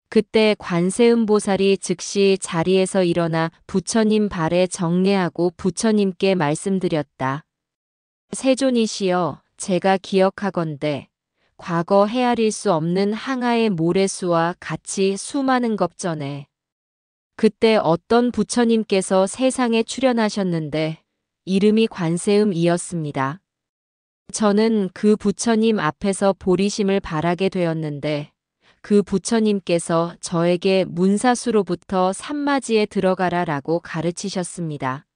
그때 관세음보살이 즉시 자리에서 일어나 부처님 발에 정례하고 부처님께 말씀드렸다. 세존이시여, 제가 기억하건대 과거 헤아릴 수 없는 항아의 모래수와 같이 수많은 겁 전에 그때 어떤 부처님께서 세상에 출현하셨는데 이름이 관세음이었습니다. 저는 그 부처님 앞에서 보리심을 바라게 되었는데 그 부처님께서 저에게 문사수로부터 산마지에 들어가라라고 가르치셨습니다.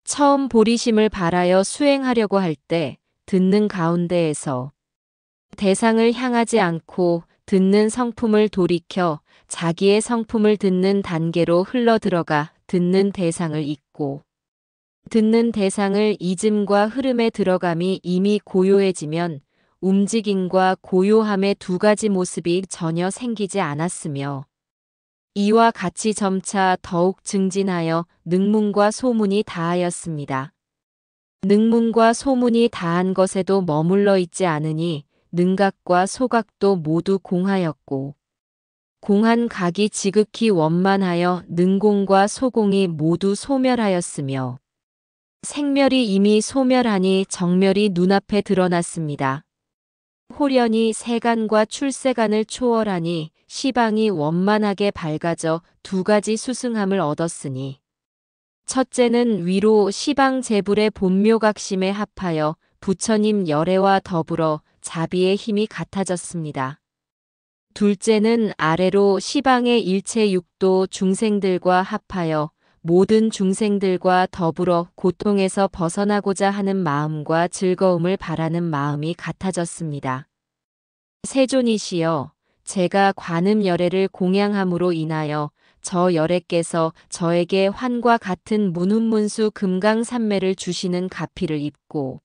처음 보리심을 바라여 수행하려고 할 때 듣는 가운데에서 대상을 향하지 않고 듣는 성품을 돌이켜 자기의 성품을 듣는 단계로 흘러 들어가 듣는 대상을 잊고 듣는 대상을 잊음과 흐름에 들어감이 이미 고요해지면 움직임과 고요함의 두 가지 모습이 전혀 생기지 않았으며 이와 같이 점차 더욱 증진하여 능문과 소문이 다하였습니다. 능문과 소문이 다한 것에도 머물러 있지 않으니 능각과 소각도 모두 공하였고 공한 각이 지극히 원만하여 능공과 소공이 모두 소멸하였으며 생멸이 이미 소멸하니 정멸이 눈앞에 드러났습니다. 호련히 세간과 출세간을 초월하니 시방이 원만하게 밝아져 두 가지 수승함을 얻었으니 첫째는 위로 시방 재불의 본묘각심에 합하여 부처님 열애와 더불어 자비의 힘이 같아졌습니다. 둘째는 아래로 시방의 일체 육도 중생들과 합하여 모든 중생들과 더불어 고통에서 벗어나고자 하는 마음과 즐거움을 바라는 마음이 같아졌습니다. 세존이시여, 제가 관음 열애를 공양함으로 인하여 저 열애께서 저에게 환과 같은 문훈문수 금강산매를 주시는 가피를 입고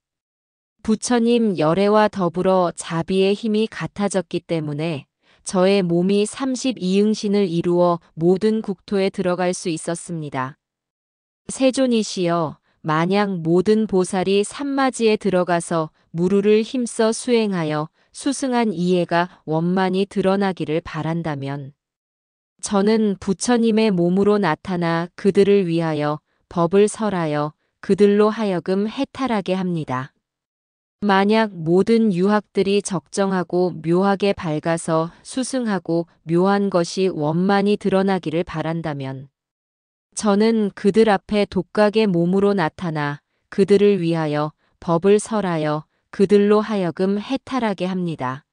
부처님 열애와 더불어 자비의 힘이 같아졌기 때문에 저의 몸이 32응신을 이루어 모든 국토에 들어갈 수 있었습니다. 세존이시여, 만약 모든 보살이 산마지에 들어가서 무루를 힘써 수행하여 수승한 이해가 원만히 드러나기를 바란다면 저는 부처님의 몸으로 나타나 그들을 위하여 법을 설하여 그들로 하여금 해탈하게 합니다. 만약 모든 유학들이 적정하고 묘하게 밝아서 수승하고 묘한 것이 원만히 드러나기를 바란다면 저는 그들 앞에 독각의 몸으로 나타나 그들을 위하여 법을 설하여 그들로 하여금 해탈하게 합니다.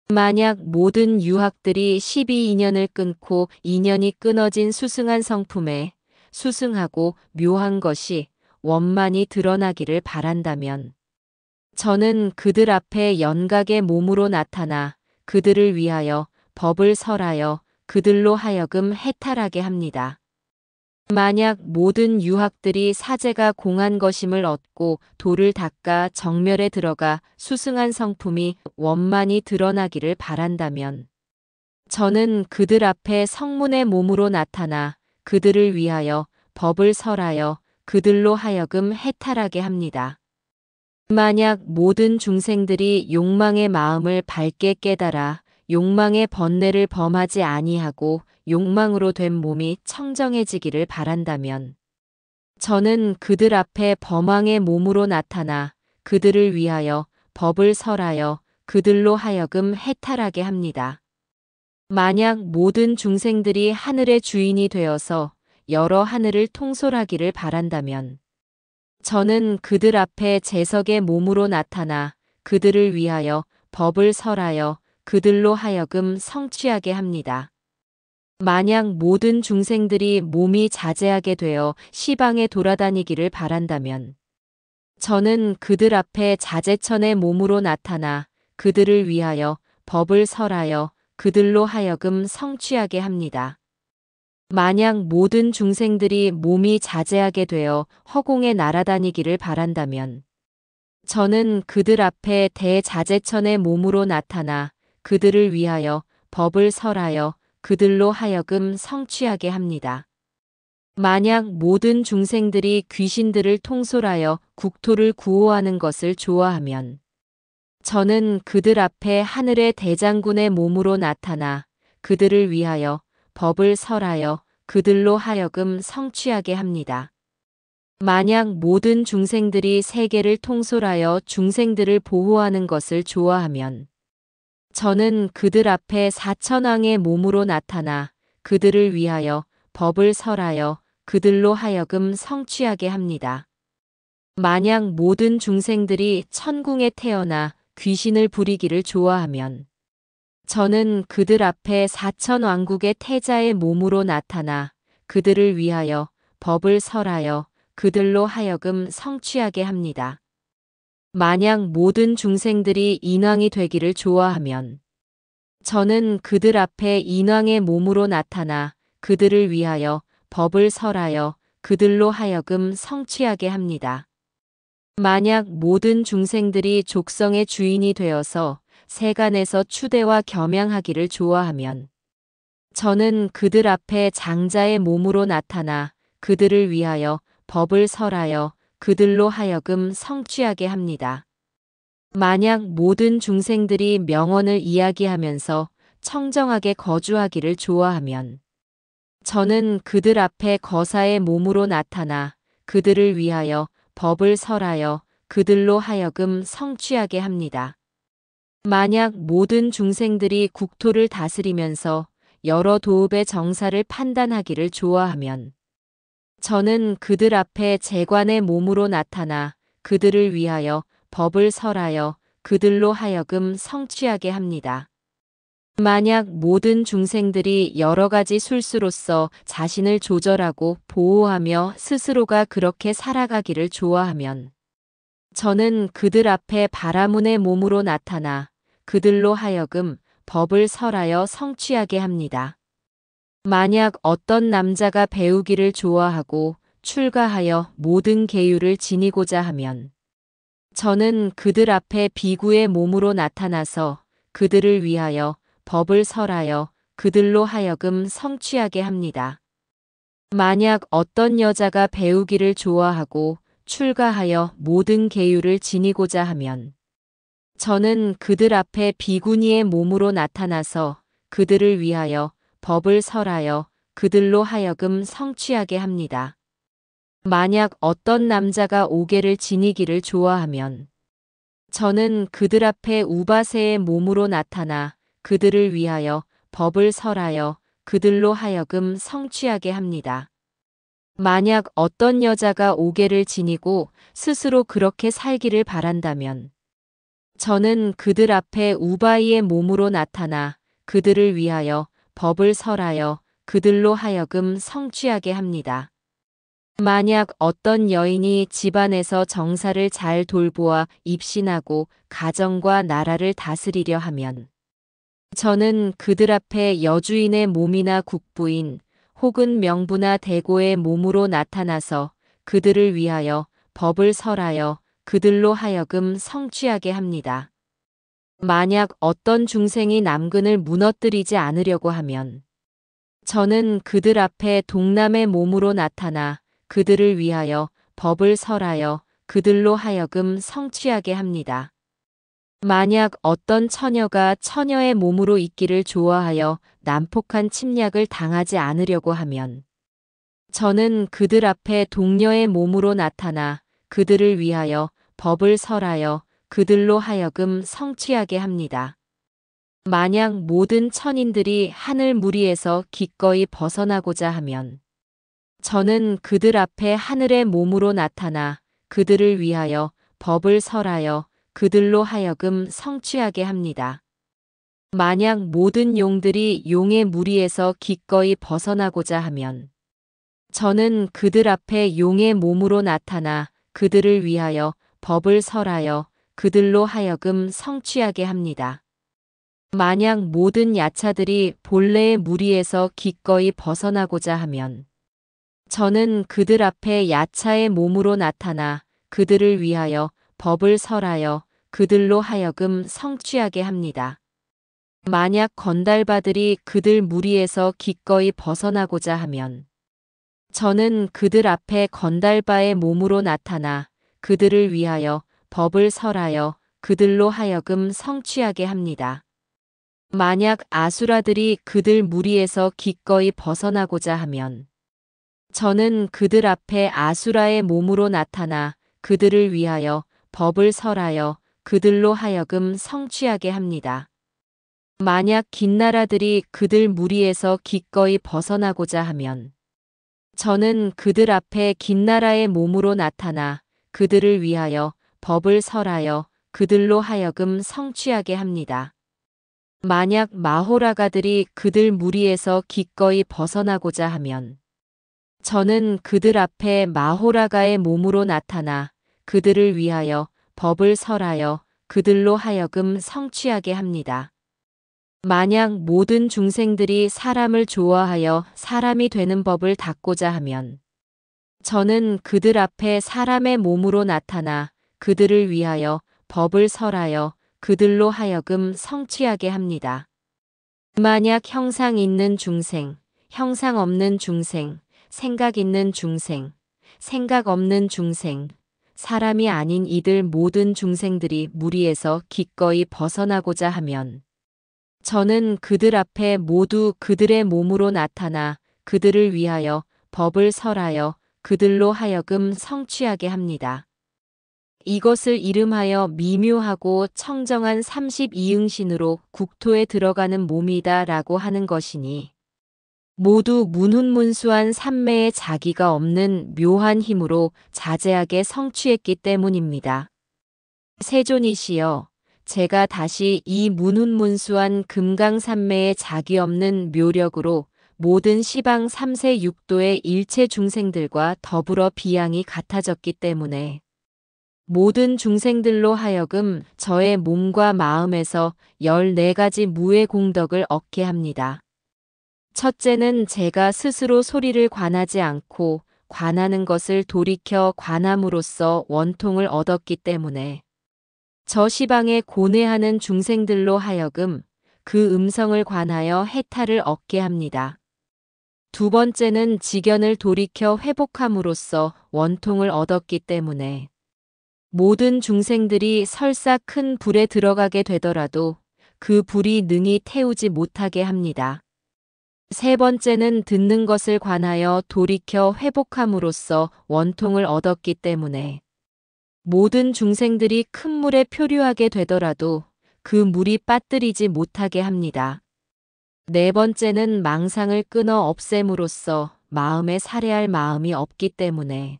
만약 모든 유학들이 12인연을 끊고 인연이 끊어진 수승한 성품에 수승하고 묘한 것이 원만히 드러나기를 바란다면 저는 그들 앞에 연각의 몸으로 나타나 그들을 위하여 법을 설하여 그들로 하여금 해탈하게 합니다. 만약 모든 유학들이 사제가 공한 것임을 얻고 도를 닦아 정멸에 들어가 수승한 성품이 원만히 드러나기를 바란다면 저는 그들 앞에 성문의 몸으로 나타나 그들을 위하여 법을 설하여 그들로 하여금 해탈하게 합니다. 만약 모든 중생들이 욕망의 마음을 밝게 깨달아 욕망의 번뇌를 범하지 아니하고 욕망으로 된 몸이 청정해지기를 바란다면 저는 그들 앞에 범왕의 몸으로 나타나 그들을 위하여 법을 설하여 그들로 하여금 해탈하게 합니다. 만약 모든 중생들이 하늘의 주인이 되어서 여러 하늘을 통솔하기를 바란다면 저는 그들 앞에 재석의 몸으로 나타나 그들을 위하여 법을 설하여 그들로 하여금 성취하게 합니다. 만약 모든 중생들이 몸이 자제하게 되어 시방에 돌아다니기를 바란다면 저는 그들 앞에 자제천의 몸으로 나타나 그들을 위하여 법을 설하여 그들로 하여금 성취하게 합니다. 만약 모든 중생들이 몸이 자제하게 되어 허공에 날아다니기를 바란다면 저는 그들 앞에 대자제천의 몸으로 나타나 그들을 위하여 법을 설하여 그들로 하여금 성취하게 합니다. 만약 모든 중생들이 귀신들을 통솔하여 국토를 구호하는 것을 좋아하면 저는 그들 앞에 하늘의 대장군의 몸으로 나타나 그들을 위하여 법을 설하여 그들로 하여금 성취하게 합니다. 만약 모든 중생들이 세계를 통솔하여 중생들을 보호하는 것을 좋아하면 저는 그들 앞에 사천왕의 몸으로 나타나 그들을 위하여 법을 설하여 그들로 하여금 성취하게 합니다. 만약 모든 중생들이 천궁에 태어나 귀신을 부리기를 좋아하면 저는 그들 앞에 사천왕국의 태자의 몸으로 나타나 그들을 위하여 법을 설하여 그들로 하여금 성취하게 합니다. 만약 모든 중생들이 인왕이 되기를 좋아하면 저는 그들 앞에 인왕의 몸으로 나타나 그들을 위하여 법을 설하여 그들로 하여금 성취하게 합니다. 만약 모든 중생들이 족성의 주인이 되어서 세간에서 추대와 겸양하기를 좋아하면 저는 그들 앞에 장자의 몸으로 나타나 그들을 위하여 법을 설하여 그들로 하여금 성취하게 합니다. 만약 모든 중생들이 명언을 이야기하면서 청정하게 거주하기를 좋아하면 저는 그들 앞에 거사의 몸으로 나타나 그들을 위하여 법을 설하여 그들로 하여금 성취하게 합니다. 만약 모든 중생들이 국토를 다스리면서 여러 도읍의 정사를 판단하기를 좋아하면 저는 그들 앞에 재관의 몸으로 나타나 그들을 위하여 법을 설하여 그들로 하여금 성취하게 합니다. 만약 모든 중생들이 여러 가지 술수로서 자신을 조절하고 보호하며 스스로가 그렇게 살아가기를 좋아하면 저는 그들 앞에 바라문의 몸으로 나타나 그들로 하여금 법을 설하여 성취하게 합니다. 만약 어떤 남자가 배우기를 좋아하고 출가하여 모든 계율을 지니고자 하면 저는 그들 앞에 비구의 몸으로 나타나서 그들을 위하여 법을 설하여 그들로 하여금 성취하게 합니다. 만약 어떤 여자가 배우기를 좋아하고 출가하여 모든 계율을 지니고자 하면 저는 그들 앞에 비구니의 몸으로 나타나서 그들을 위하여 법을 설하여 그들로 하여금 성취하게 합니다. 만약 어떤 남자가 오계를 지니기를 좋아하면 저는 그들 앞에 우바세의 몸으로 나타나 그들을 위하여 법을 설하여 그들로 하여금 성취하게 합니다. 만약 어떤 여자가 오계를 지니고 스스로 그렇게 살기를 바란다면 저는 그들 앞에 우바이의 몸으로 나타나 그들을 위하여 법을 설하여 그들로 하여금 성취하게 합니다. 만약 어떤 여인이 집안에서 정사를 잘 돌보아 입신하고 가정과 나라를 다스리려 하면 저는 그들 앞에 여주인의 몸이나 국부인 혹은 명부나 대고의 몸으로 나타나서 그들을 위하여 법을 설하여 그들로 하여금 성취하게 합니다. 만약 어떤 중생이 남근을 무너뜨리지 않으려고 하면 저는 그들 앞에 동남의 몸으로 나타나 그들을 위하여 법을 설하여 그들로 하여금 성취하게 합니다. 만약 어떤 처녀가 처녀의 몸으로 있기를 좋아하여 난폭한 침략을 당하지 않으려고 하면 저는 그들 앞에 동녀의 몸으로 나타나 그들을 위하여 법을 설하여 그들로 하여금 성취하게 합니다. 만약 모든 천인들이 하늘 무리에서 기꺼이 벗어나고자 하면 저는 그들 앞에 하늘의 몸으로 나타나 그들을 위하여 법을 설하여 그들로 하여금 성취하게 합니다. 만약 모든 용들이 용의 무리에서 기꺼이 벗어나고자 하면 저는 그들 앞에 용의 몸으로 나타나 그들을 위하여 법을 설하여 그들로 하여금 성취하게 합니다. 만약 모든 야차들이 본래의 무리에서 기꺼이 벗어나고자 하면 저는 그들 앞에 야차의 몸으로 나타나 그들을 위하여 법을 설하여 그들로 하여금 성취하게 합니다. 만약 건달바들이 그들 무리에서 기꺼이 벗어나고자 하면 저는 그들 앞에 건달바의 몸으로 나타나 그들을 위하여 법을 설하여 그들로 하여금 성취하게 합니다. 만약 아수라들이 그들 무리에서 기꺼이 벗어나고자 하면 저는 그들 앞에 아수라의 몸으로 나타나 그들을 위하여 법을 설하여 그들로 하여금 성취하게 합니다. 만약 긴 나라들이 그들 무리에서 기꺼이 벗어나고자 하면 저는 그들 앞에 긴 나라의 몸으로 나타나 그들을 위하여 법을 설하여 그들로 하여금 성취하게 합니다. 만약 마호라가들이 그들 무리에서 기꺼이 벗어나고자 하면 저는 그들 앞에 마호라가의 몸으로 나타나 그들을 위하여 법을 설하여 그들로 하여금 성취하게 합니다. 만약 모든 중생들이 사람을 좋아하여 사람이 되는 법을 닦고자 하면 저는 그들 앞에 사람의 몸으로 나타나 그들을 위하여 법을 설하여 그들로 하여금 성취하게 합니다. 만약 형상 있는 중생, 형상 없는 중생, 생각 있는 중생, 생각 없는 중생, 사람이 아닌 이들 모든 중생들이 무리에서 기꺼이 벗어나고자 하면 저는 그들 앞에 모두 그들의 몸으로 나타나 그들을 위하여 법을 설하여 그들로 하여금 성취하게 합니다. 이것을 이름하여 미묘하고 청정한 32응신으로 국토에 들어가는 몸이다 라고 하는 것이니 모두 문훈문수한 삼매에 자기가 없는 묘한 힘으로 자제하게 성취했기 때문입니다. 세존이시여, 제가 다시 이 문훈문수한 금강삼매에 자기 없는 묘력으로 모든 시방 3세 6도의 일체 중생들과 더불어 비양이 같아졌기 때문에 모든 중생들로 하여금 저의 몸과 마음에서 14가지 무의 공덕을 얻게 합니다. 첫째는 제가 스스로 소리를 관하지 않고 관하는 것을 돌이켜 관함으로써 원통을 얻었기 때문에 저 시방에 고뇌하는 중생들로 하여금 그 음성을 관하여 해탈을 얻게 합니다. 두 번째는 지견을 돌이켜 회복함으로써 원통을 얻었기 때문에 모든 중생들이 설사 큰 불에 들어가게 되더라도 그 불이 능히 태우지 못하게 합니다. 세 번째는 듣는 것을 관하여 돌이켜 회복함으로써 원통을 얻었기 때문에 모든 중생들이 큰 물에 표류하게 되더라도 그 물이 빠뜨리지 못하게 합니다. 네 번째는 망상을 끊어 없앰으로써 마음에 살해할 마음이 없기 때문에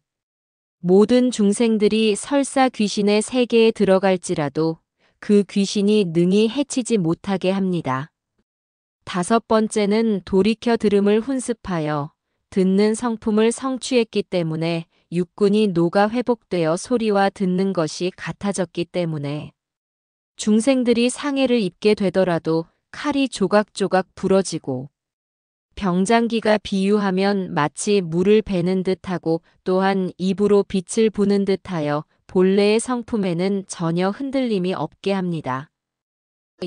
모든 중생들이 설사 귀신의 세계에 들어갈지라도 그 귀신이 능히 해치지 못하게 합니다. 다섯 번째는 돌이켜 들음을 훈습하여 듣는 성품을 성취했기 때문에 육군이 녹아 회복되어 소리와 듣는 것이 같아졌기 때문에 중생들이 상해를 입게 되더라도 칼이 조각조각 부러지고 병장기가 비유하면 마치 물을 베는 듯하고 또한 입으로 빛을 부는 듯하여 본래의 성품에는 전혀 흔들림이 없게 합니다.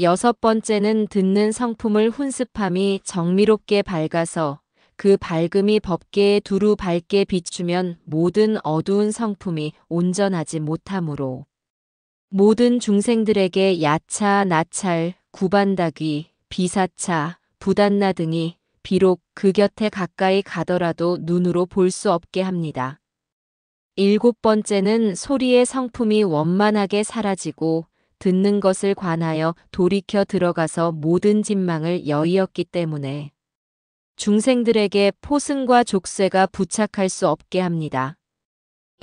여섯 번째는 듣는 성품을 훈습함이 정미롭게 밝아서 그 밝음이 법계에 두루 밝게 비추면 모든 어두운 성품이 온전하지 못하므로 모든 중생들에게 야차, 나찰, 구반다귀, 비사차, 부단나 등이 비록 그 곁에 가까이 가더라도 눈으로 볼 수 없게 합니다. 일곱 번째는 소리의 성품이 원만하게 사라지고 듣는 것을 관하여 돌이켜 들어가서 모든 진망을 여의었기 때문에 중생들에게 포승과 족쇄가 부착할 수 없게 합니다.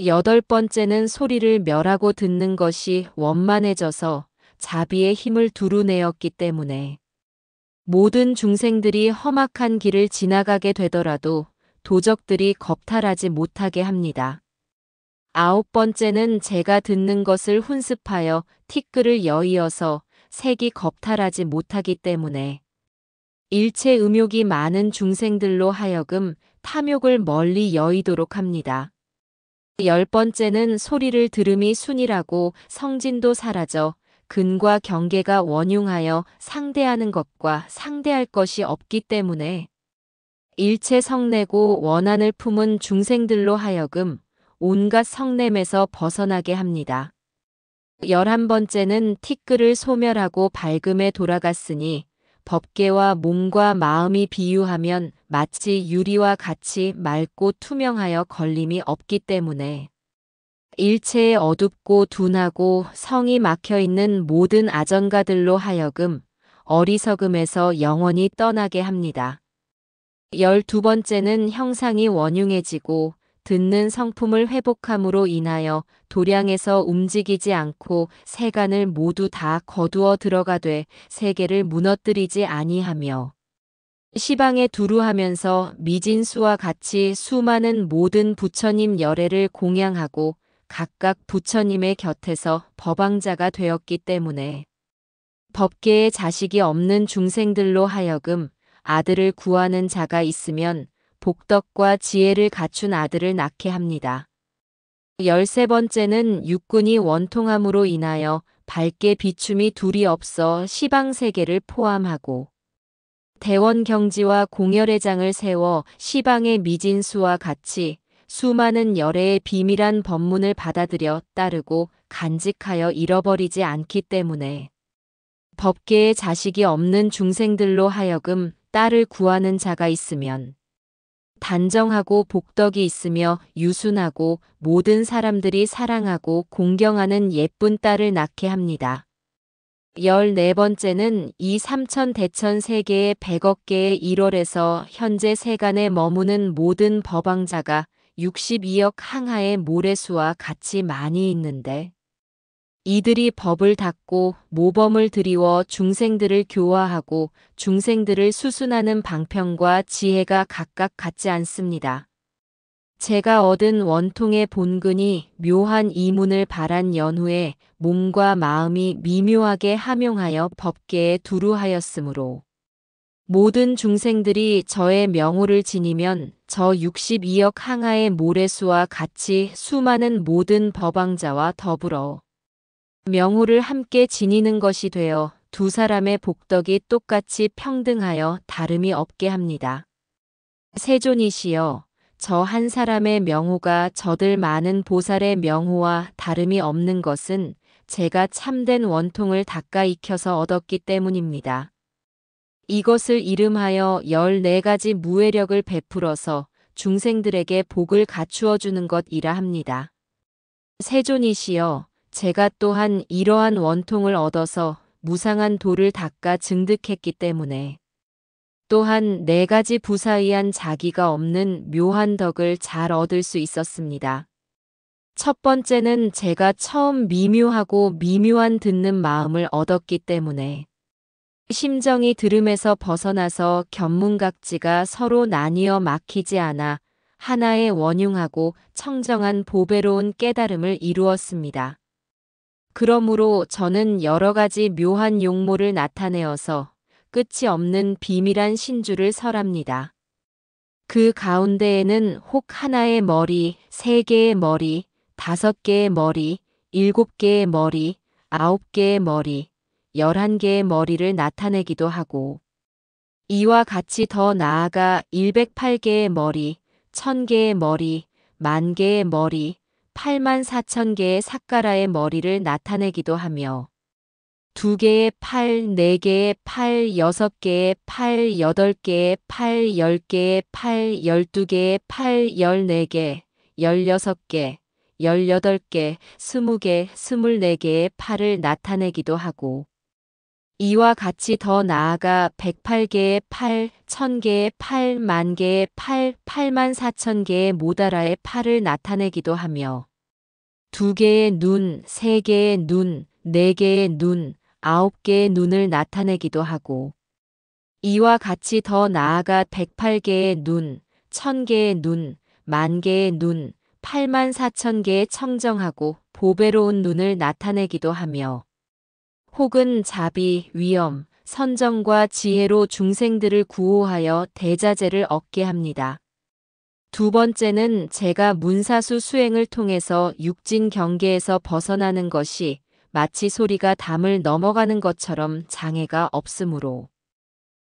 여덟 번째는 소리를 멸하고 듣는 것이 원만해져서 자비의 힘을 두루 내었기 때문에 모든 중생들이 험악한 길을 지나가게 되더라도 도적들이 겁탈하지 못하게 합니다. 아홉 번째는 제가 듣는 것을 훈습하여 티끌을 여의어서 색이 겁탈하지 못하기 때문에 일체 음욕이 많은 중생들로 하여금 탐욕을 멀리 여의도록 합니다. 열 번째는 소리를 들음이 순이라고 성진도 사라져 근과 경계가 원흉하여 상대하는 것과 상대할 것이 없기 때문에 일체 성내고 원한을 품은 중생들로 하여금 온갖 성냄에서 벗어나게 합니다. 11번째는 티끌을 소멸하고 밝음에 돌아갔으니 법계와 몸과 마음이 비유하면 마치 유리와 같이 맑고 투명하여 걸림이 없기 때문에 일체에 어둡고 둔하고 성이 막혀 있는 모든 아전가들로 하여금 어리석음에서 영원히 떠나게 합니다. 12번째는 형상이 원흉해지고 듣는 성품을 회복함으로 인하여 도량에서 움직이지 않고 세간을 모두 다 거두어 들어가되 세계를 무너뜨리지 아니하며 시방에 두루하면서 미진수와 같이 수많은 모든 부처님 열애를 공양하고 각각 부처님의 곁에서 법왕자가 되었기 때문에 법계에 자식이 없는 중생들로 하여금 아들을 구하는 자가 있으면 복덕과 지혜를 갖춘 아들을 낳게 합니다. 13번째는 육군이 원통함으로 인하여 밝게 비춤이 둘이 없어 시방세계를 포함하고 대원경지와 공열의 장을 세워 시방의 미진수와 같이 수많은 열애의 비밀한 법문을 받아들여 따르고 간직하여 잃어버리지 않기 때문에 법계에 자식이 없는 중생들로 하여금 딸을 구하는 자가 있으면 단정하고 복덕이 있으며 유순하고 모든 사람들이 사랑하고 공경하는 예쁜 딸을 낳게 합니다. 14번째는 이 삼천대천 세계의 100억 개의 1월에서 현재 세간에 머무는 모든 법왕자가 62억 항하의 모래수와 같이 많이 있는데 이들이 법을 닦고 모범을 드리워 중생들을 교화하고 중생들을 수순하는 방편과 지혜가 각각 같지 않습니다. 제가 얻은 원통의 본근이 묘한 이문을 발한 연후에 몸과 마음이 미묘하게 함용하여 법계에 두루하였으므로 모든 중생들이 저의 명호를 지니면 저 62억 항하의 모래수와 같이 수많은 모든 법왕자와 더불어 명호를 함께 지니는 것이 되어 두 사람의 복덕이 똑같이 평등하여 다름이 없게 합니다. 세존이시여, 저 한 사람의 명호가 저들 많은 보살의 명호와 다름이 없는 것은 제가 참된 원통을 닦아 익혀서 얻었기 때문입니다. 이것을 이름하여 14가지 무외력을 베풀어서 중생들에게 복을 갖추어 주는 것이라 합니다. 세존이시여, 제가 또한 이러한 원통을 얻어서 무상한 도를 닦아 증득했기 때문에 또한 4가지 부사의한 자기가 없는 묘한 덕을 잘 얻을 수 있었습니다. 첫 번째는 제가 처음 미묘하고 미묘한 듣는 마음을 얻었기 때문에 심정이 들음에서 벗어나서 견문각지가 서로 나뉘어 막히지 않아 하나의 원흉하고 청정한 보배로운 깨달음을 이루었습니다. 그러므로 저는 여러 가지 묘한 용모를 나타내어서 끝이 없는 비밀한 신주를 설합니다. 그 가운데에는 혹 하나의 머리, 3개의 머리, 5개의 머리, 7개의 머리, 9개의 머리, 11개의 머리를 나타내기도 하고 이와 같이 더 나아가 108개의 머리, 1000개의 머리, 10,000개의 머리, 84,000개의 삿가라의 머리를 나타내기도 하며 2개의 팔, 4개의 팔, 6개의 팔, 8개의 팔, 10개의 팔, 12개의 팔, 14개, 16개, 18개, 20개, 24개의 팔을 나타내기도 하고 이와 같이 더 나아가 108개의 팔, 1000개의 팔, 10,000개의 팔, 84,000개의 모다라의 팔을 나타내기도 하며 2개의 눈, 3개의 눈, 4개의 눈, 9개의 눈을 나타내기도 하고 이와 같이 더 나아가 108개의 눈, 1000개의 눈, 10,000개의 눈, 84,000개의 청정하고 보배로운 눈을 나타내기도 하며 혹은 자비, 위엄, 선정과 지혜로 중생들을 구호하여 대자재를 얻게 합니다. 두 번째는 제가 문사수 수행을 통해서 육진 경계에서 벗어나는 것이 마치 소리가 담을 넘어가는 것처럼 장애가 없으므로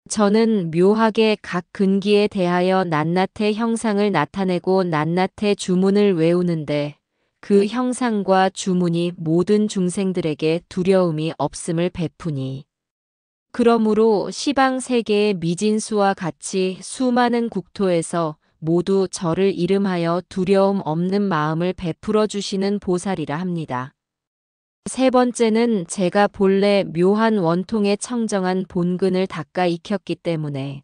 저는 묘하게 각 근기에 대하여 낱낱의 형상을 나타내고 낱낱의 주문을 외우는데 그 형상과 주문이 모든 중생들에게 두려움이 없음을 베푸니 그러므로 시방 세계의 미진수와 같이 수많은 국토에서 모두 저를 이름하여 두려움 없는 마음을 베풀어 주시는 보살이라 합니다. 세 번째는 제가 본래 묘한 원통에 청정한 본근을 닦아 익혔기 때문에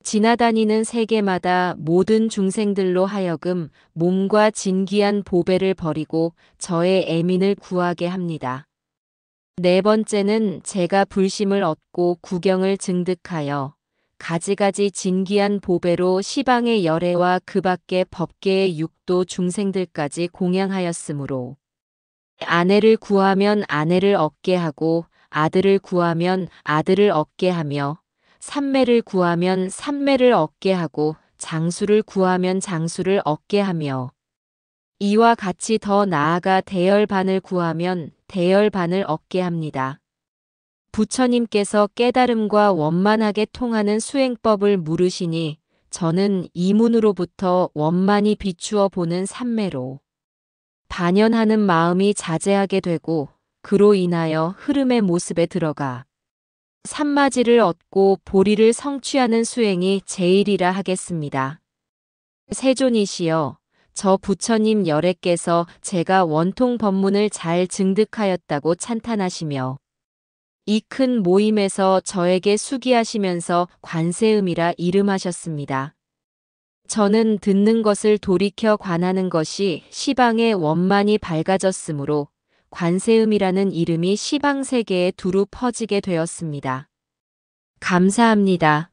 지나다니는 세계마다 모든 중생들로 하여금 몸과 진귀한 보배를 버리고 저의 애민을 구하게 합니다. 네 번째는 제가 불심을 얻고 구경을 증득하여 가지가지 진귀한 보배로 시방의 열애와 그 밖의 법계의 육도 중생들까지 공양하였으므로 아내를 구하면 아내를 얻게 하고 아들을 구하면 아들을 얻게 하며 삼매를 구하면 삼매를 얻게 하고 장수를 구하면 장수를 얻게 하며 이와 같이 더 나아가 대열반을 구하면 대열반을 얻게 합니다. 부처님께서 깨달음과 원만하게 통하는 수행법을 물으시니 저는 이문으로부터 원만히 비추어 보는 삼매로 반연하는 마음이 자제하게 되고 그로 인하여 흐름의 모습에 들어가 산마지를 얻고 보리를 성취하는 수행이 제일이라 하겠습니다. 세존이시여, 저 부처님 열애께서 제가 원통 법문을 잘 증득하였다고 찬탄하시며 이 큰 모임에서 저에게 수기하시면서 관세음이라 이름하셨습니다. 저는 듣는 것을 돌이켜 관하는 것이 시방에 원만히 밝아졌으므로 관세음이라는 이름이 시방 세계에 두루 퍼지게 되었습니다. 감사합니다.